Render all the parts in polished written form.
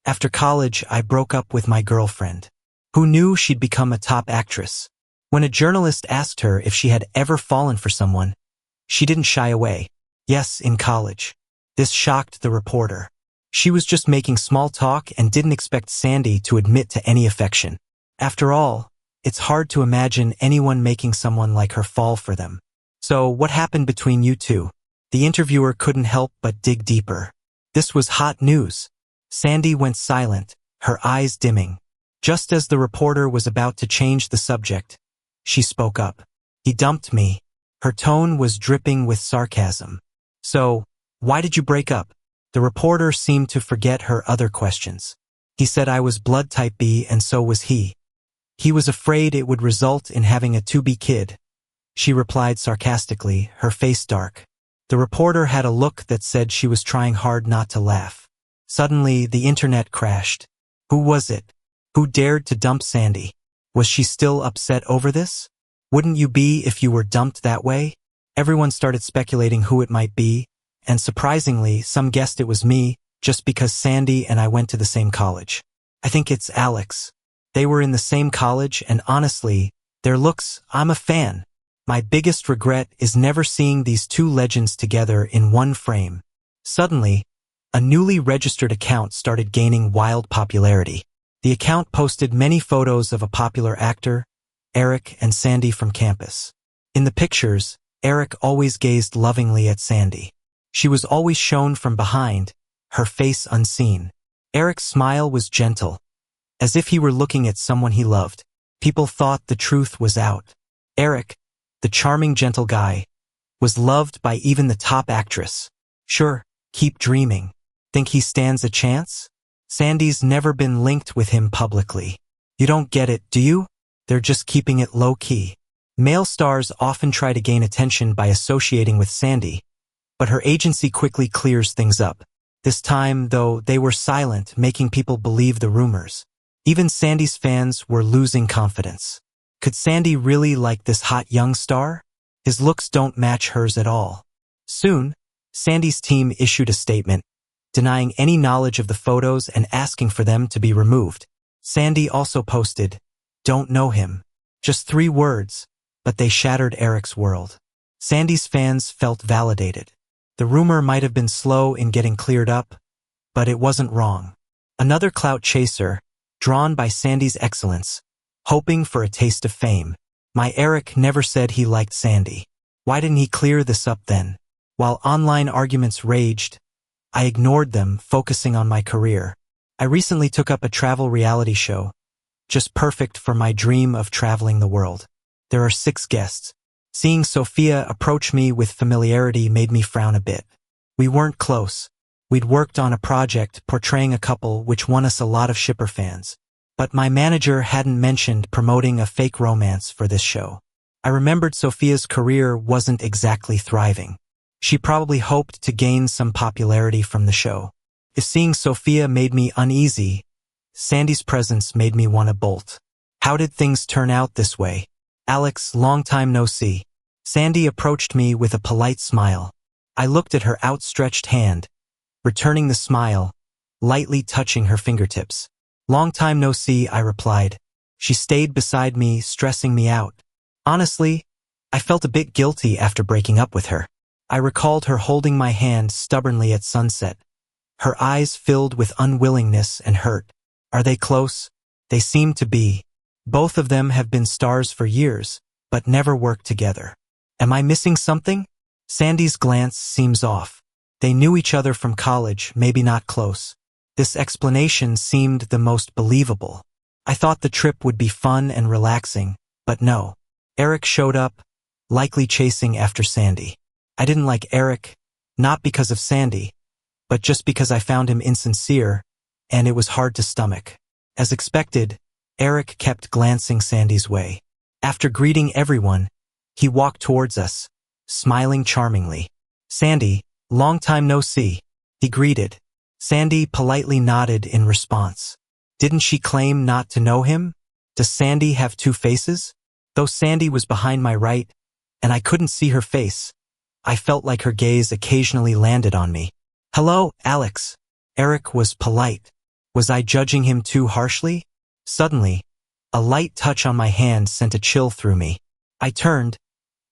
After college, I broke up with my girlfriend. Who knew she'd become a top actress? When a journalist asked her if she had ever fallen for someone, she didn't shy away. Yes, in college. This shocked the reporter. She was just making small talk and didn't expect Sandy to admit to any affection. After all, it's hard to imagine anyone making someone like her fall for them. So what happened between you two? The interviewer couldn't help but dig deeper. This was hot news. Sandy went silent, her eyes dimming. Just as the reporter was about to change the subject, she spoke up. He dumped me. Her tone was dripping with sarcasm. So, why did you break up? The reporter seemed to forget her other questions. He said I was blood type B and so was he. He was afraid it would result in having a 2B kid. She replied sarcastically, her face dark. The reporter had a look that said she was trying hard not to laugh. Suddenly, the internet crashed. Who was it? Who dared to dump Sandy? Was she still upset over this? Wouldn't you be if you were dumped that way? Everyone started speculating who it might be, and surprisingly, some guessed it was me, just because Sandy and I went to the same college. I think it's Alex. They were in the same college, and honestly, their looks, I'm a fan. My biggest regret is never seeing these two legends together in one frame. Suddenly, a newly registered account started gaining wild popularity. The account posted many photos of a popular actor, Eric and Sandy from campus. In the pictures, Eric always gazed lovingly at Sandy. She was always shown from behind, her face unseen. Eric's smile was gentle, as if he were looking at someone he loved. People thought the truth was out. Eric, the charming gentle guy, was loved by even the top actress. Sure, keep dreaming. Think he stands a chance? Sandy's never been linked with him publicly. You don't get it, do you? They're just keeping it low-key. Male stars often try to gain attention by associating with Sandy, but her agency quickly clears things up. This time, though, they were silent, making people believe the rumors. Even Sandy's fans were losing confidence. Could Sandy really like this hot young star? His looks don't match hers at all. Soon, Sandy's team issued a statement, denying any knowledge of the photos and asking for them to be removed. Sandy also posted, "Don't know him." Just 3 words, but they shattered Eric's world. Sandy's fans felt validated. The rumor might have been slow in getting cleared up, but it wasn't wrong. Another clout chaser, drawn by Sandy's excellence, hoping for a taste of fame. My Eric never said he liked Sandy. Why didn't he clear this up then? While online arguments raged, I ignored them, focusing on my career. I recently took up a travel reality show, just perfect for my dream of traveling the world. There are 6 guests. Seeing Sophia approach me with familiarity made me frown a bit. We weren't close. We'd worked on a project portraying a couple which won us a lot of shipper fans. But my manager hadn't mentioned promoting a fake romance for this show. I remembered Sophia's career wasn't exactly thriving. She probably hoped to gain some popularity from the show. If seeing Sophia made me uneasy, Sandy's presence made me want to bolt. How did things turn out this way? Alex, long time no see. Sandy approached me with a polite smile. I looked at her outstretched hand, returning the smile, lightly touching her fingertips. Long time no see, I replied. She stayed beside me, stressing me out. Honestly, I felt a bit guilty after breaking up with her. I recalled her holding my hand stubbornly at sunset, her eyes filled with unwillingness and hurt. Are they close? They seem to be. Both of them have been stars for years, but never worked together. Am I missing something? Sandy's glance seems off. They knew each other from college, maybe not close. This explanation seemed the most believable. I thought the trip would be fun and relaxing, but no. Eric showed up, likely chasing after Sandy. I didn't like Eric, not because of Sandy, but just because I found him insincere, and it was hard to stomach. As expected, Eric kept glancing Sandy's way. After greeting everyone, he walked towards us, smiling charmingly. Sandy, long time no see, he greeted. Sandy politely nodded in response. Didn't she claim not to know him? Does Sandy have 2 faces? Though Sandy was behind my right, and I couldn't see her face, I felt like her gaze occasionally landed on me. Hello, Alex. Eric was polite. Was I judging him too harshly? Suddenly, a light touch on my hand sent a chill through me. I turned,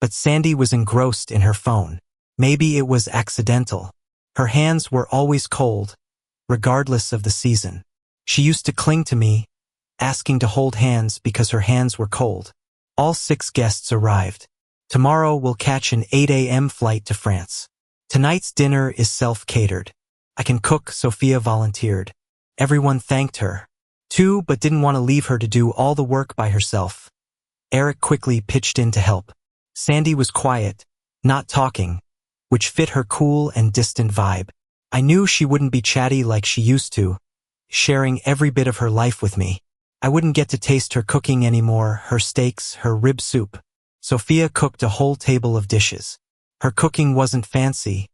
but Sandy was engrossed in her phone. Maybe it was accidental. Her hands were always cold, regardless of the season. She used to cling to me, asking to hold hands because her hands were cold. All 6 guests arrived. Tomorrow we'll catch an 8 a.m. flight to France. Tonight's dinner is self-catered. I can cook, Sophia volunteered. Everyone thanked her, too, but didn't want to leave her to do all the work by herself. Eric quickly pitched in to help. Sandy was quiet, not talking, which fit her cool and distant vibe. I knew she wouldn't be chatty like she used to, sharing every bit of her life with me. I wouldn't get to taste her cooking anymore, her steaks, her rib soup. Sophia cooked a whole table of dishes. Her cooking wasn't fancy,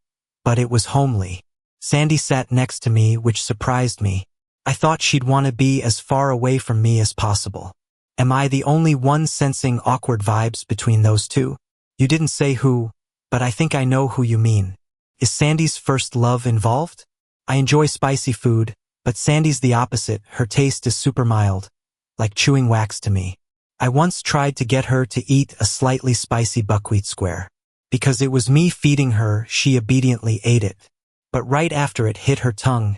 but it was homely. Sandy sat next to me, which surprised me. I thought she'd want to be as far away from me as possible. Am I the only one sensing awkward vibes between those two? You didn't say who, but I think I know who you mean. Is Sandy's first love involved? I enjoy spicy food, but Sandy's the opposite. Her taste is super mild, like chewing wax to me. I once tried to get her to eat a slightly spicy buckwheat square. Because it was me feeding her, she obediently ate it. But right after it hit her tongue,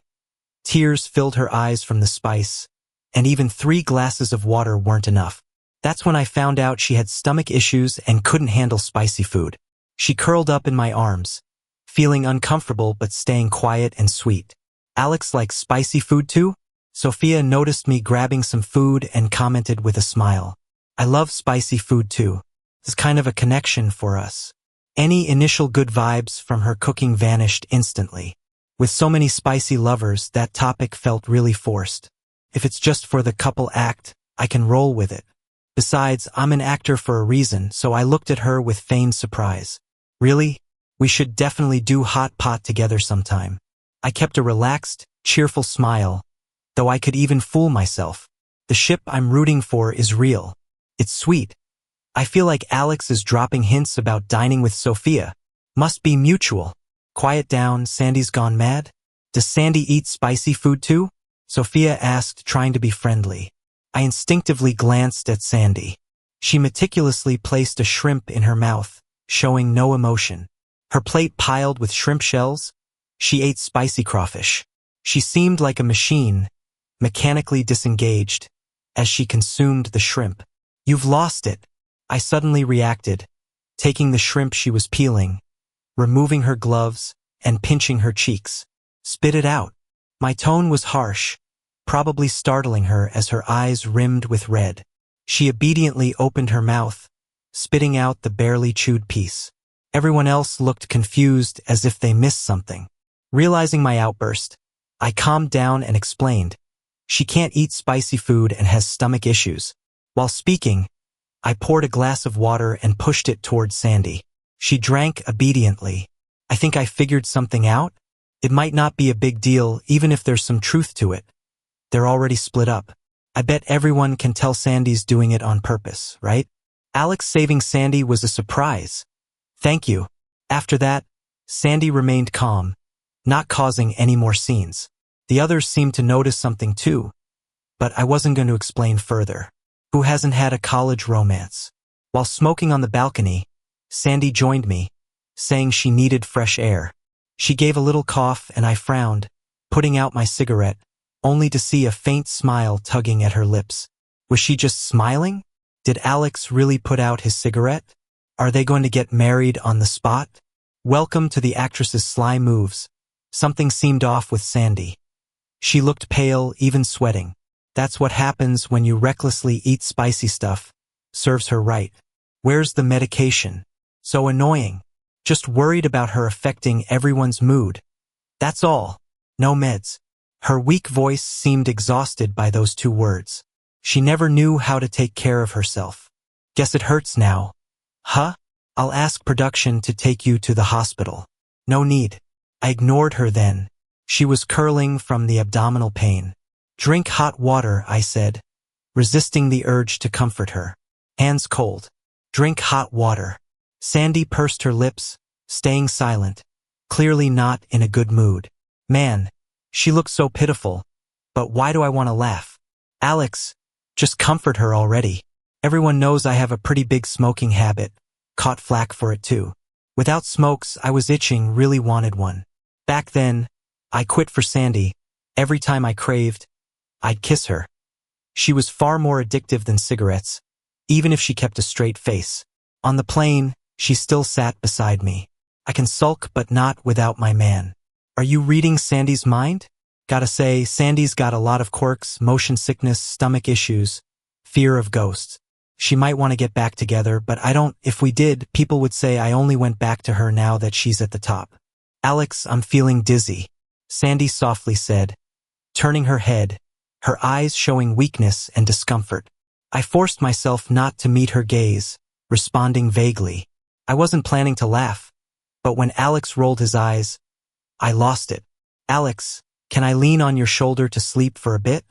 tears filled her eyes from the spice, and even 3 glasses of water weren't enough. That's when I found out she had stomach issues and couldn't handle spicy food. She curled up in my arms, feeling uncomfortable but staying quiet and sweet. Alex likes spicy food too? Sophia noticed me grabbing some food and commented with a smile. I love spicy food too. It's kind of a connection for us. Any initial good vibes from her cooking vanished instantly. With so many spicy lovers, that topic felt really forced. If it's just for the couple act, I can roll with it. Besides, I'm an actor for a reason, so I looked at her with feigned surprise. Really? We should definitely do hot pot together sometime. I kept a relaxed, cheerful smile, though I could even fool myself. The ship I'm rooting for is real. It's sweet. I feel like Alex is dropping hints about dining with Sophia. Must be mutual. Quiet down, Sandy's gone mad? Does Sandy eat spicy food too? Sophia asked, trying to be friendly. I instinctively glanced at Sandy. She meticulously placed a shrimp in her mouth, showing no emotion. Her plate piled with shrimp shells. She ate spicy crawfish. She seemed like a machine, mechanically disengaged, as she consumed the shrimp. You've lost it. I suddenly reacted, taking the shrimp she was peeling, removing her gloves, and pinching her cheeks. Spit it out. My tone was harsh, probably startling her as her eyes rimmed with red. She obediently opened her mouth, spitting out the barely chewed piece. Everyone else looked confused as if they missed something. Realizing my outburst, I calmed down and explained. She can't eat spicy food and has stomach issues. While speaking, I poured a glass of water and pushed it toward Sandy. She drank obediently. I think I figured something out. It might not be a big deal, even if there's some truth to it. They're already split up. I bet everyone can tell Sandy's doing it on purpose, right? Alex saving Sandy was a surprise. Thank you. After that, Sandy remained calm, not causing any more scenes. The others seemed to notice something too, but I wasn't going to explain further. Who hasn't had a college romance? While smoking on the balcony, Sandy joined me, saying she needed fresh air. She gave a little cough and I frowned, putting out my cigarette, only to see a faint smile tugging at her lips. Was she just smiling? Did Alex really put out his cigarette? Are they going to get married on the spot? Welcome to the actress's sly moves. Something seemed off with Sandy. She looked pale, even sweating. That's what happens when you recklessly eat spicy stuff. Serves her right. Where's the medication? So annoying. Just worried about her affecting everyone's mood. That's all. No meds. Her weak voice seemed exhausted by those 2 words. She never knew how to take care of herself. Guess it hurts now. Huh? I'll ask production to take you to the hospital. No need. I ignored her then. She was curling from the abdominal pain. Drink hot water, I said, resisting the urge to comfort her. Hands cold. Drink hot water. Sandy pursed her lips, staying silent, clearly not in a good mood. Man, she looked so pitiful, But why do I want to laugh? Alex, just comfort her already. Everyone knows I have a pretty big smoking habit. Caught flack for it too. Without smokes, I was itching, really wanted one. Back then, I quit for Sandy. Every time I craved, I'd kiss her. She was far more addictive than cigarettes, even if she kept a straight face. On the plane, she still sat beside me. I can sulk, but not without my man. Are you reading Sandy's mind? Gotta say, Sandy's got a lot of quirks, motion sickness, stomach issues, fear of ghosts. She might want to get back together, but I don't. If we did, people would say I only went back to her now that she's at the top. Alex, I'm feeling dizzy, Sandy softly said, turning her head, her eyes showing weakness and discomfort. I forced myself not to meet her gaze, responding vaguely. I wasn't planning to laugh, but when Alex rolled his eyes, I lost it. Alex, can I lean on your shoulder to sleep for a bit?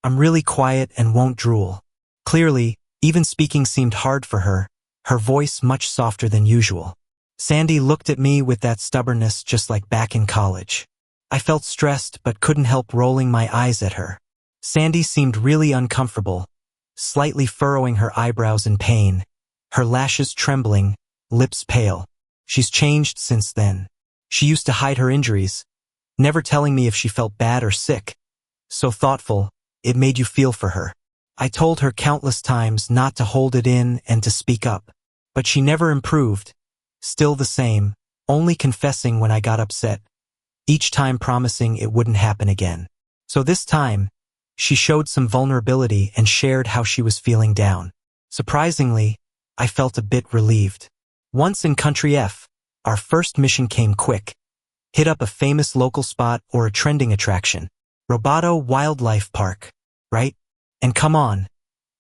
I'm really quiet and won't drool. Clearly, even speaking seemed hard for her, her voice much softer than usual. Sandy looked at me with that stubbornness just like back in college. I felt stressed but couldn't help rolling my eyes at her. Sandy seemed really uncomfortable, slightly furrowing her eyebrows in pain, her lashes trembling, lips pale. She's changed since then. She used to hide her injuries, never telling me if she felt bad or sick. So thoughtful, it made you feel for her. I told her countless times not to hold it in and to speak up, but she never improved. Still the same, only confessing when I got upset, each time promising it wouldn't happen again. So this time, she showed some vulnerability and shared how she was feeling down. Surprisingly, I felt a bit relieved. Once in Country F, our first mission came quick. Hit up a famous local spot or a trending attraction. Roboto Wildlife Park, right? And come on,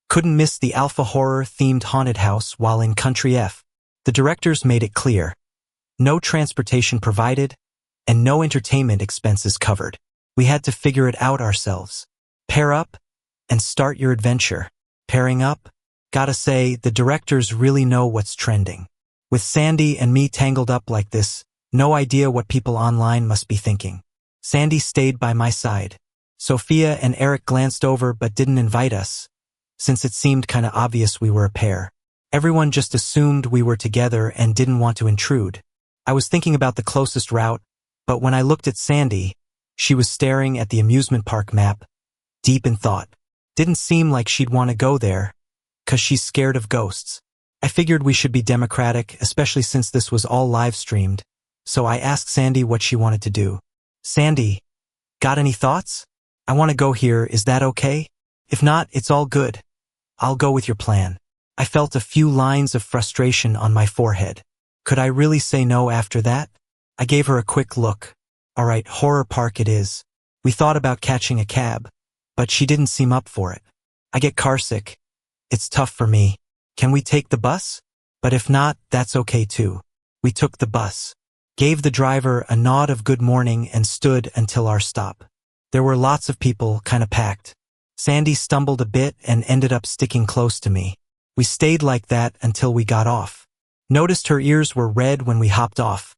couldn't miss the alpha horror-themed haunted house while in Country F. The directors made it clear. No transportation provided, and no entertainment expenses covered. We had to figure it out ourselves. Pair up, and start your adventure. Pairing up? Gotta say, the directors really know what's trending. With Sandy and me tangled up like this, no idea what people online must be thinking. Sandy stayed by my side. Sophia and Eric glanced over but didn't invite us, since it seemed kinda obvious we were a pair. Everyone just assumed we were together and didn't want to intrude. I was thinking about the closest route, but when I looked at Sandy, she was staring at the amusement park map, deep in thought. Didn't seem like she'd want to go there, 'cause she's scared of ghosts. I figured we should be democratic, especially since this was all live-streamed, so I asked Sandy what she wanted to do. Sandy, got any thoughts? I want to go here, is that okay? If not, it's all good. I'll go with your plan. I felt a few lines of frustration on my forehead. Could I really say no after that? I gave her a quick look. All right, horror park it is. We thought about catching a cab, but she didn't seem up for it. I get carsick. It's tough for me. Can we take the bus? But if not, that's okay too. We took the bus, gave the driver a nod of good morning and stood until our stop. There were lots of people, kinda packed. Sandy stumbled a bit and ended up sticking close to me. We stayed like that until we got off. Noticed her ears were red when we hopped off.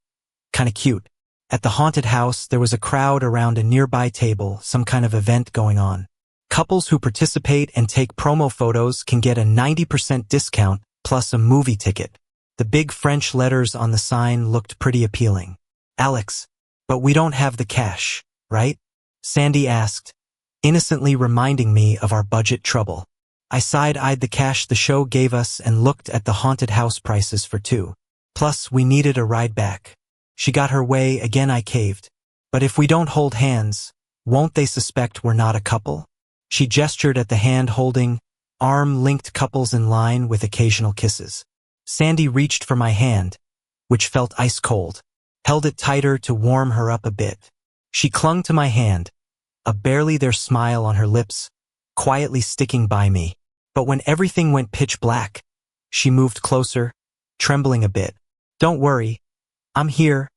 Kinda cute. At the haunted house, there was a crowd around a nearby table, some kind of event going on. Couples who participate and take promo photos can get a 90% discount plus a movie ticket. The big French letters on the sign looked pretty appealing. Alex, but we don't have the cash, right? Sandy asked, innocently reminding me of our budget trouble. I side-eyed the cash the show gave us and looked at the haunted house prices for two. Plus, we needed a ride back. She got her way, again I caved. But if we don't hold hands, won't they suspect we're not a couple? She gestured at the hand-holding, arm-linked couples in line with occasional kisses. Sandy reached for my hand, which felt ice-cold, held it tighter to warm her up a bit. She clung to my hand, a barely there smile on her lips, quietly sticking by me. But when everything went pitch black, she moved closer, trembling a bit. Don't worry, I'm here,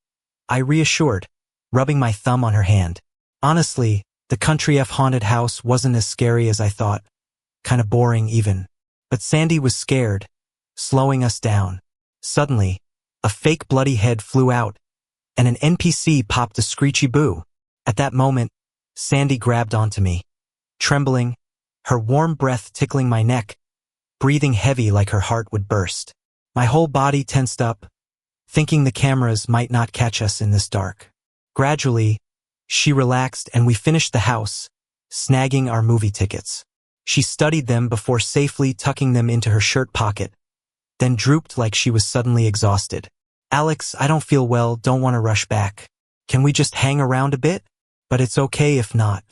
I reassured, rubbing my thumb on her hand. Honestly, the Country F haunted house wasn't as scary as I thought, kinda boring even. But Sandy was scared, slowing us down. Suddenly, a fake bloody head flew out, and an NPC popped a screechy boo. At that moment, Sandy grabbed onto me. trembling, her warm breath tickling my neck, breathing heavy like her heart would burst. My whole body tensed up, thinking the cameras might not catch us in this dark. Gradually, she relaxed and we finished the house, snagging our movie tickets. She studied them before safely tucking them into her shirt pocket, then drooped like she was suddenly exhausted. Alex, I don't feel well, don't want to rush back. Can we just hang around a bit? But it's okay if not.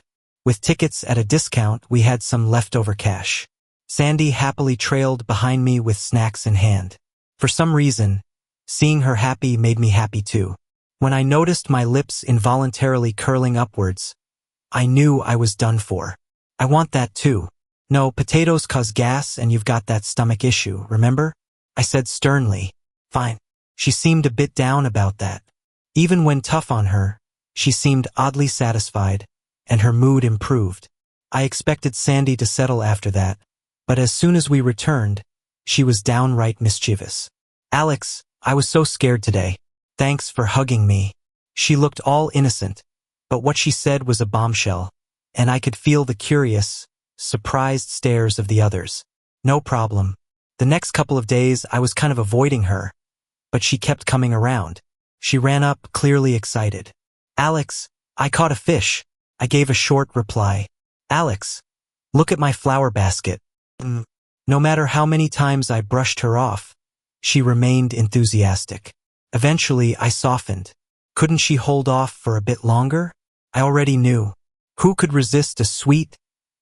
With tickets at a discount, we had some leftover cash. Sandy happily trailed behind me with snacks in hand. For some reason, seeing her happy made me happy too. When I noticed my lips involuntarily curling upwards, I knew I was done for. I want that too. No, potatoes cause gas and you've got that stomach issue, remember? I said sternly. Fine. She seemed a bit down about that. Even when tough on her, she seemed oddly satisfied, and her mood improved. I expected Sandy to settle after that, but as soon as we returned, she was downright mischievous. Alex, I was so scared today. Thanks for hugging me. She looked all innocent, but what she said was a bombshell, and I could feel the curious, surprised stares of the others. No problem. The next couple of days I was kind of avoiding her, but she kept coming around. She ran up, clearly excited. Alex, I caught a fish. I gave a short reply. Alex, look at my flower basket. No matter how many times I brushed her off, she remained enthusiastic. Eventually, I softened. Couldn't she hold off for a bit longer? I already knew. Who could resist a sweet,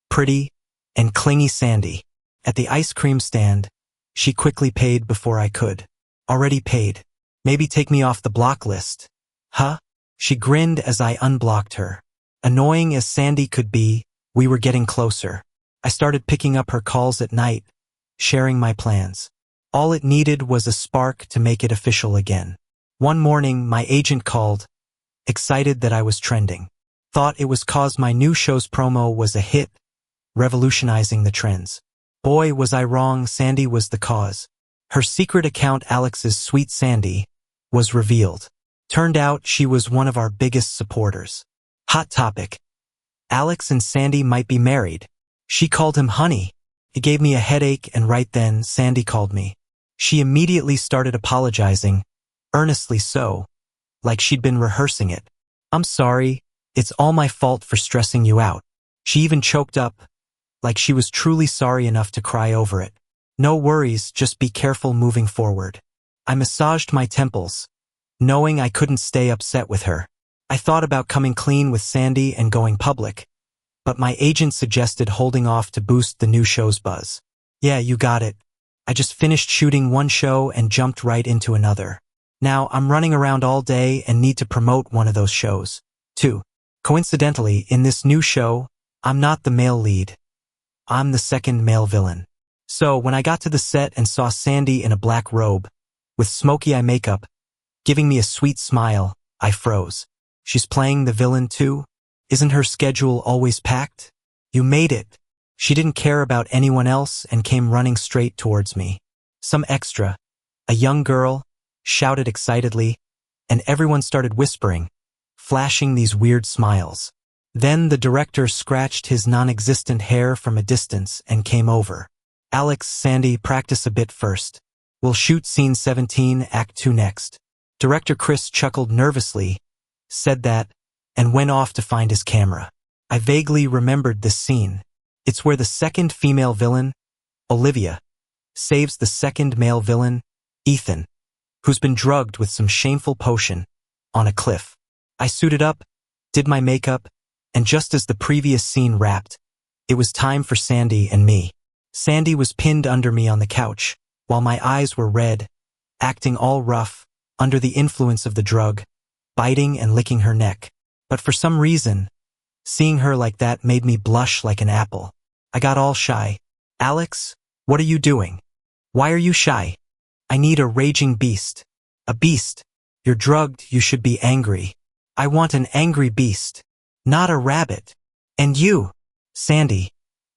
pretty, and clingy Sandy? At the ice cream stand, she quickly paid before I could. Already paid. Maybe take me off the block list. Huh? She grinned as I unblocked her. Annoying as Sandy could be, we were getting closer. I started picking up her calls at night, sharing my plans. All it needed was a spark to make it official again. One morning, my agent called, excited that I was trending. Thought it was 'cause my new show's promo was a hit, revolutionizing the trends. Boy, was I wrong, Sandy was the cause. Her secret account, Alex's Sweet Sandy, was revealed. Turned out she was one of our biggest supporters. Hot topic. Alex and Sandy might be married. She called him honey. It gave me a headache, and right then, Sandy called me. She immediately started apologizing, earnestly so, like she'd been rehearsing it. I'm sorry, it's all my fault for stressing you out. She even choked up, like she was truly sorry enough to cry over it. No worries, just be careful moving forward. I massaged my temples, knowing I couldn't stay upset with her. I thought about coming clean with Sandy and going public, but my agent suggested holding off to boost the new show's buzz. Yeah, you got it. I just finished shooting one show and jumped right into another. Now I'm running around all day and need to promote one of those shows, too. Coincidentally, in this new show, I'm not the male lead. I'm the second male villain. So when I got to the set and saw Sandy in a black robe, with smoky eye makeup, giving me a sweet smile, I froze. She's playing the villain too? Isn't her schedule always packed? You made it. She didn't care about anyone else and came running straight towards me. Some extra, a young girl, shouted excitedly, and everyone started whispering, flashing these weird smiles. Then the director scratched his non-existent hair from a distance and came over. Alex, Sandy, practice a bit first. We'll shoot scene 17, act 2 next. Director Chris chuckled nervously, said that, and went off to find his camera. I vaguely remembered this scene. It's where the second female villain, Olivia, saves the second male villain, Ethan, who's been drugged with some shameful potion, on a cliff. I suited up, did my makeup, and just as the previous scene wrapped, it was time for Sandy and me. Sandy was pinned under me on the couch, while my eyes were red, acting all rough, under the influence of the drug, biting and licking her neck. But for some reason, seeing her like that made me blush like an apple. I got all shy. Alex, what are you doing? Why are you shy? I need a raging beast. A beast. You're drugged, you should be angry. I want an angry beast, not a rabbit. And you, Sandy,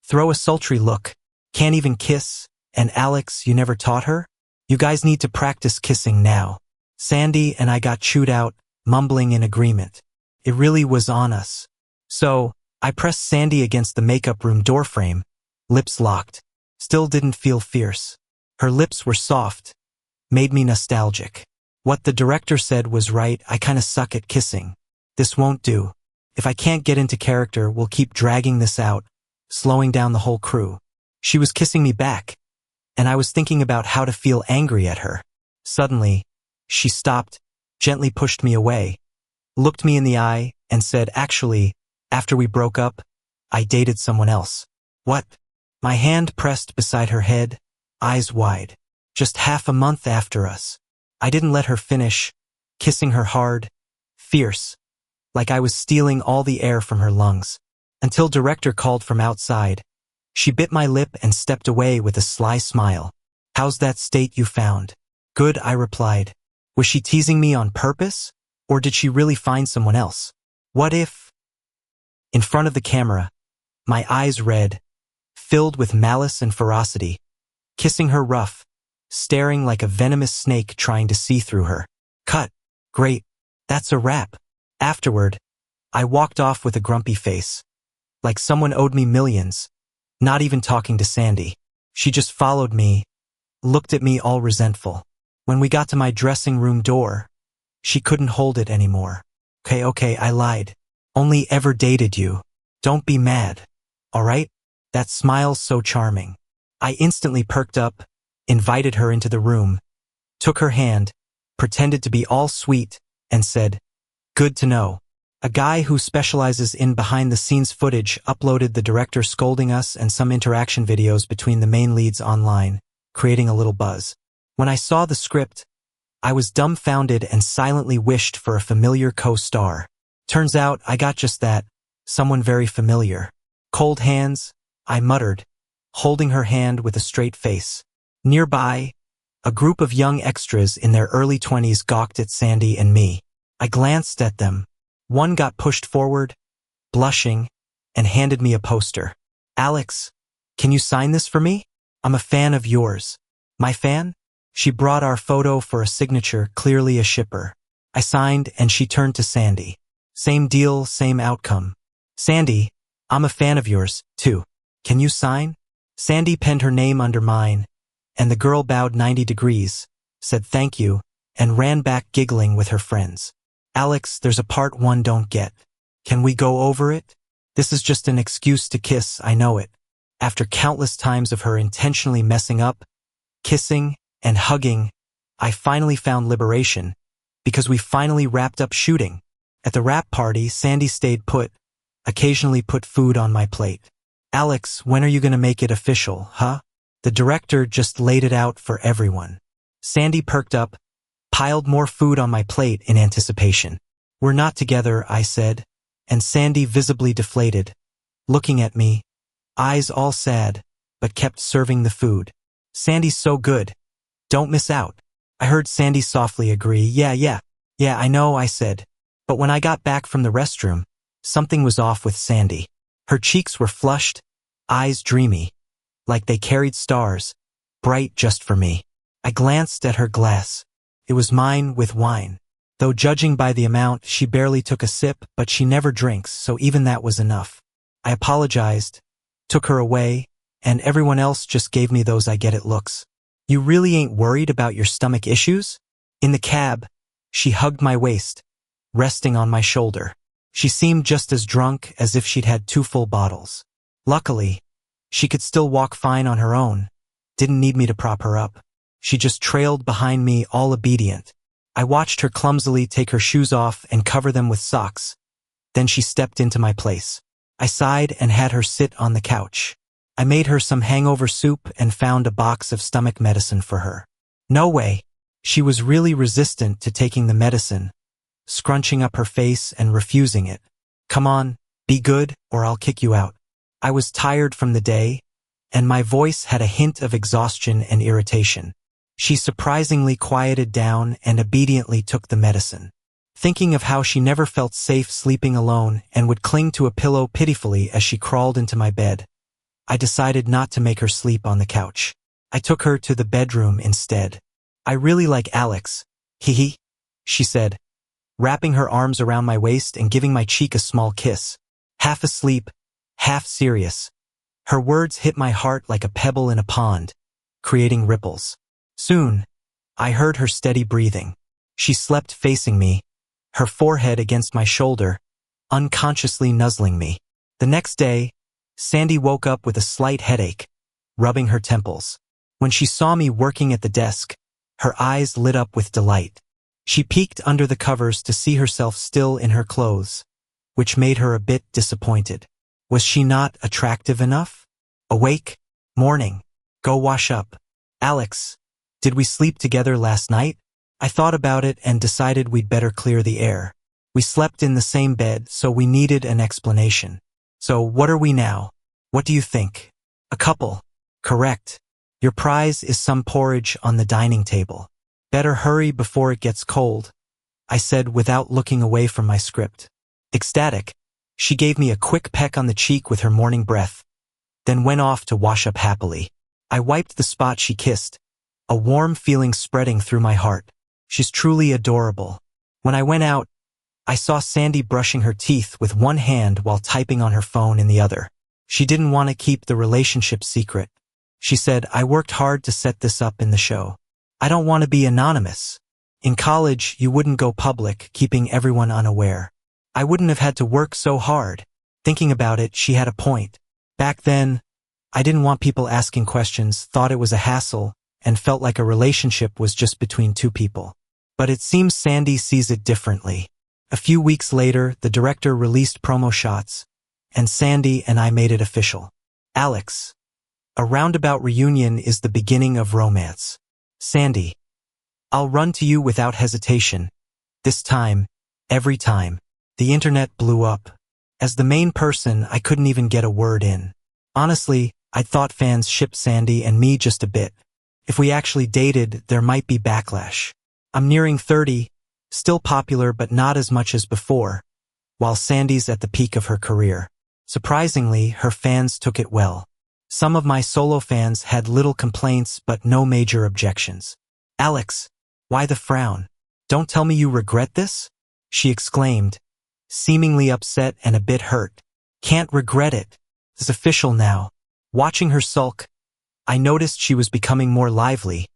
throw a sultry look. Can't even kiss, and Alex, you never taught her? You guys need to practice kissing now. Sandy and I got chewed out, mumbling in agreement. It really was on us. So, I pressed Sandy against the makeup room doorframe, lips locked. Still didn't feel fierce. Her lips were soft, made me nostalgic. What the director said was right, I kinda suck at kissing. This won't do. If I can't get into character, we'll keep dragging this out, slowing down the whole crew. She was kissing me back, and I was thinking about how to feel angry at her. Suddenly, she stopped, gently pushed me away, looked me in the eye, and said, "Actually, after we broke up, I dated someone else." What? My hand pressed beside her head, eyes wide. Just half a month after us. I didn't let her finish, kissing her hard, fierce, like I was stealing all the air from her lungs. Until director called from outside. She bit my lip and stepped away with a sly smile. "How's that state you found?" "Good," I replied. Was she teasing me on purpose? Or did she really find someone else? What if? In front of the camera, my eyes red, filled with malice and ferocity, kissing her rough, staring like a venomous snake trying to see through her. Cut. Great. That's a wrap. Afterward, I walked off with a grumpy face, like someone owed me millions, not even talking to Sandy. She just followed me, looked at me all resentful. When we got to my dressing room door, she couldn't hold it anymore. Okay, I lied. Only ever dated you. Don't be mad. All right? That smile's so charming. I instantly perked up, invited her into the room, took her hand, pretended to be all sweet, and said, "Good to know." A guy who specializes in behind-the-scenes footage uploaded the director scolding us and some interaction videos between the main leads online, creating a little buzz. When I saw the script, I was dumbfounded and silently wished for a familiar co-star. Turns out I got just that, someone very familiar. "Cold hands," I muttered, holding her hand with a straight face. Nearby, a group of young extras in their early 20s gawked at Sandy and me. I glanced at them. One got pushed forward, blushing, and handed me a poster. "Alex, can you sign this for me? I'm a fan of yours." "My fan?" She brought our photo for a signature, clearly a shipper. I signed and she turned to Sandy. "Same deal, same outcome." "Sandy, I'm a fan of yours, too. Can you sign?" Sandy penned her name under mine, and the girl bowed 90 degrees, said thank you, and ran back giggling with her friends. "Alex, there's a part one don't get. Can we go over it? This is just an excuse to kiss, I know it." After countless times of her intentionally messing up, kissing, and hugging, I finally found liberation, because we finally wrapped up shooting. At the wrap party, Sandy stayed put, occasionally put food on my plate. "Alex, when are you gonna make it official, huh?" The director just laid it out for everyone. Sandy perked up, piled more food on my plate in anticipation. "We're not together," I said, and Sandy visibly deflated, looking at me, eyes all sad, but kept serving the food. "Sandy's so good. Don't miss out." I heard Sandy softly agree. Yeah, I know," I said. But when I got back from the restroom, something was off with Sandy. Her cheeks were flushed, eyes dreamy, like they carried stars, bright just for me. I glanced at her glass. It was mine with wine. Though judging by the amount, she barely took a sip, but she never drinks, so even that was enough. I apologized, took her away, and everyone else just gave me those I get it looks. "You really ain't worried about your stomach issues?" In the cab, she hugged my waist, resting on my shoulder. She seemed just as drunk as if she'd had 2 full bottles. Luckily, she could still walk fine on her own, didn't need me to prop her up. She just trailed behind me, all obedient. I watched her clumsily take her shoes off and cover them with socks. Then she stepped into my place. I sighed and had her sit on the couch. I made her some hangover soup and found a box of stomach medicine for her. No way. She was really resistant to taking the medicine, scrunching up her face and refusing it. "Come on, be good, or I'll kick you out." I was tired from the day, and my voice had a hint of exhaustion and irritation. She surprisingly quieted down and obediently took the medicine. Thinking of how she never felt safe sleeping alone and would cling to a pillow pitifully as she crawled into my bed, I decided not to make her sleep on the couch. I took her to the bedroom instead. "I really like Alex, hee," she said, wrapping her arms around my waist and giving my cheek a small kiss. half asleep, half serious. Her words hit my heart like a pebble in a pond, creating ripples. Soon, I heard her steady breathing. She slept facing me, her forehead against my shoulder, unconsciously nuzzling me. The next day, Sandy woke up with a slight headache, rubbing her temples. When she saw me working at the desk, her eyes lit up with delight. She peeked under the covers to see herself still in her clothes, which made her a bit disappointed. Was she not attractive enough? Awake? Morning. Go wash up. Alex, did we sleep together last night? I thought about it and decided we'd better clear the air. We slept in the same bed, so we needed an explanation. So what are we now? What do you think? A couple. Correct. Your prize is some porridge on the dining table. Better hurry before it gets cold, I said without looking away from my script. Ecstatic, she gave me a quick peck on the cheek with her morning breath, then went off to wash up happily. I wiped the spot she kissed, a warm feeling spreading through my heart. She's truly adorable. When I went out, I saw Sandy brushing her teeth with one hand while typing on her phone in the other. She didn't want to keep the relationship secret. She said, I worked hard to set this up in the show. I don't want to be anonymous. In college, you wouldn't go public, keeping everyone unaware. I wouldn't have had to work so hard. Thinking about it, she had a point. Back then, I didn't want people asking questions, thought it was a hassle, and felt like a relationship was just between two people. But it seems Sandy sees it differently. A few weeks later, the director released promo shots, and Sandy and I made it official. Alex, a roundabout reunion is the beginning of romance. Sandy, I'll run to you without hesitation. This time, every time. The internet blew up. As the main person, I couldn't even get a word in. Honestly, I thought fans shipped Sandy and me just a bit. If we actually dated, there might be backlash. I'm nearing 30, still popular but not as much as before, while Sandy's at the peak of her career. Surprisingly, her fans took it well. Some of my solo fans had little complaints but no major objections. Alex, why the frown? Don't tell me you regret this? She exclaimed, seemingly upset and a bit hurt. Can't regret it. It's official now. Watching her sulk, I noticed she was becoming more lively,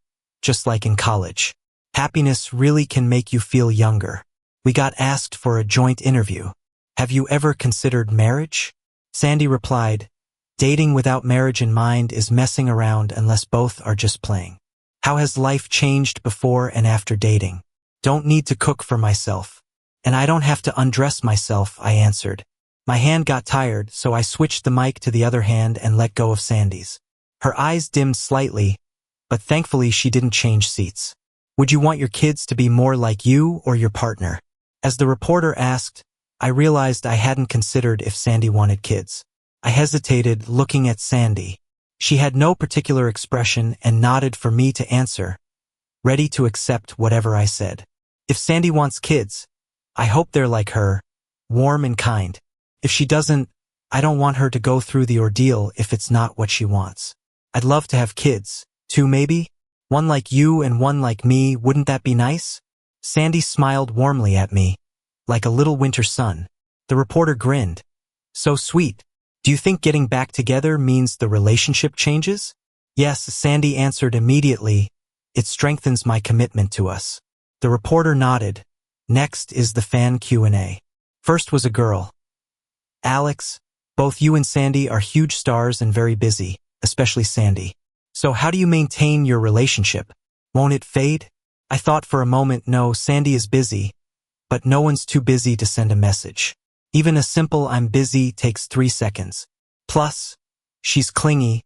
just like in college. Happiness really can make you feel younger. We got asked for a joint interview. Have you ever considered marriage? Sandy replied, dating without marriage in mind is messing around unless both are just playing. How has life changed before and after dating? Don't need to cook for myself. And I don't have to undress myself, I answered. My hand got tired, so I switched the mic to the other hand and let go of Sandy's. Her eyes dimmed slightly, but thankfully she didn't change seats. Would you want your kids to be more like you or your partner? As the reporter asked, I realized I hadn't considered if Sandy wanted kids. I hesitated, looking at Sandy. She had no particular expression and nodded for me to answer, ready to accept whatever I said. If Sandy wants kids, I hope they're like her, warm and kind. If she doesn't, I don't want her to go through the ordeal if it's not what she wants. I'd love to have kids, two maybe? One like you and one like me, wouldn't that be nice? Sandy smiled warmly at me, like a little winter sun. The reporter grinned. So sweet. Do you think getting back together means the relationship changes? Yes, Sandy answered immediately. It strengthens my commitment to us. The reporter nodded. Next is the fan Q&A. First was a girl. Alex, both you and Sandy are huge stars and very busy, especially Sandy. So how do you maintain your relationship? Won't it fade? I thought for a moment, no, Sandy is busy, but no one's too busy to send a message. Even a simple I'm busy takes 3 seconds. Plus, she's clingy,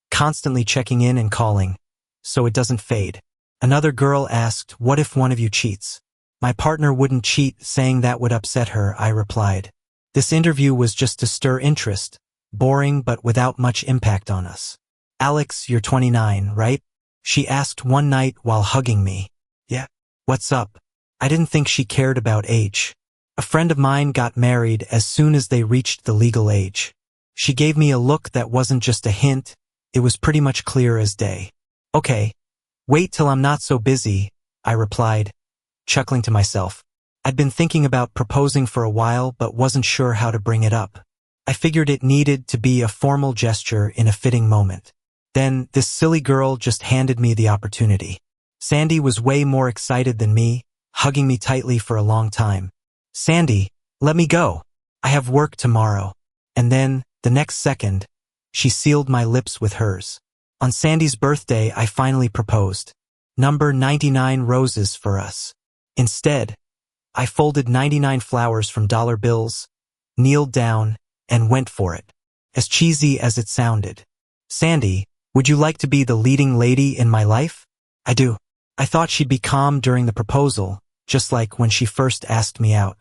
constantly checking in and calling, so it doesn't fade. Another girl asked, what if one of you cheats? My partner wouldn't cheat, saying that would upset her, I replied. This interview was just to stir interest, boring but without much impact on us. Alex, you're 29, right? She asked one night while hugging me. Yeah. What's up? I didn't think she cared about age. A friend of mine got married as soon as they reached the legal age. She gave me a look that wasn't just a hint, it was pretty much clear as day. Okay. Wait till I'm not so busy, I replied, chuckling to myself. I'd been thinking about proposing for a while but wasn't sure how to bring it up. I figured it needed to be a formal gesture in a fitting moment. Then, this silly girl just handed me the opportunity. Sandy was way more excited than me, hugging me tightly for a long time. "Sandy, let me go. I have work tomorrow." And then, the next second, she sealed my lips with hers. On Sandy's birthday, I finally proposed. Number 99 roses for us. Instead, I folded 99 flowers from dollar bills, kneeled down, and went for it. As cheesy as it sounded. "Sandy, would you like to be the leading lady in my life?" "I do." I thought she'd be calm during the proposal, just like when she first asked me out.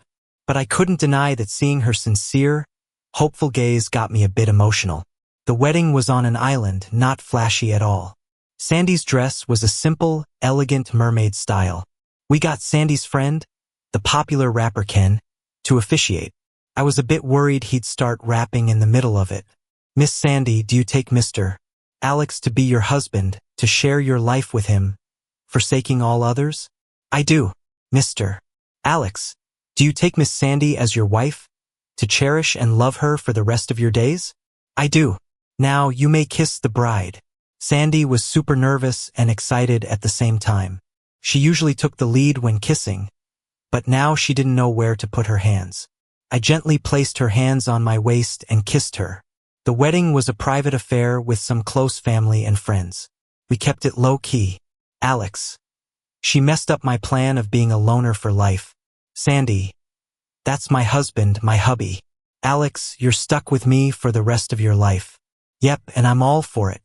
But I couldn't deny that seeing her sincere, hopeful gaze got me a bit emotional. The wedding was on an island, not flashy at all. Sandy's dress was a simple, elegant mermaid style. We got Sandy's friend, the popular rapper Ken, to officiate. I was a bit worried he'd start rapping in the middle of it. "Miss Sandy, do you take Mr. Alex to be your husband, to share your life with him, forsaking all others?" "I do, Mr. Alex. Do you take Miss Sandy as your wife, to cherish and love her for the rest of your days?" "I do." "Now you may kiss the bride." Sandy was super nervous and excited at the same time. She usually took the lead when kissing, but now she didn't know where to put her hands. I gently placed her hands on my waist and kissed her. The wedding was a private affair with some close family and friends. We kept it low-key. "Alex." She messed up my plan of being a loner for life. "Sandy. That's my husband, my hubby. Alex, you're stuck with me for the rest of your life." "Yep, and I'm all for it."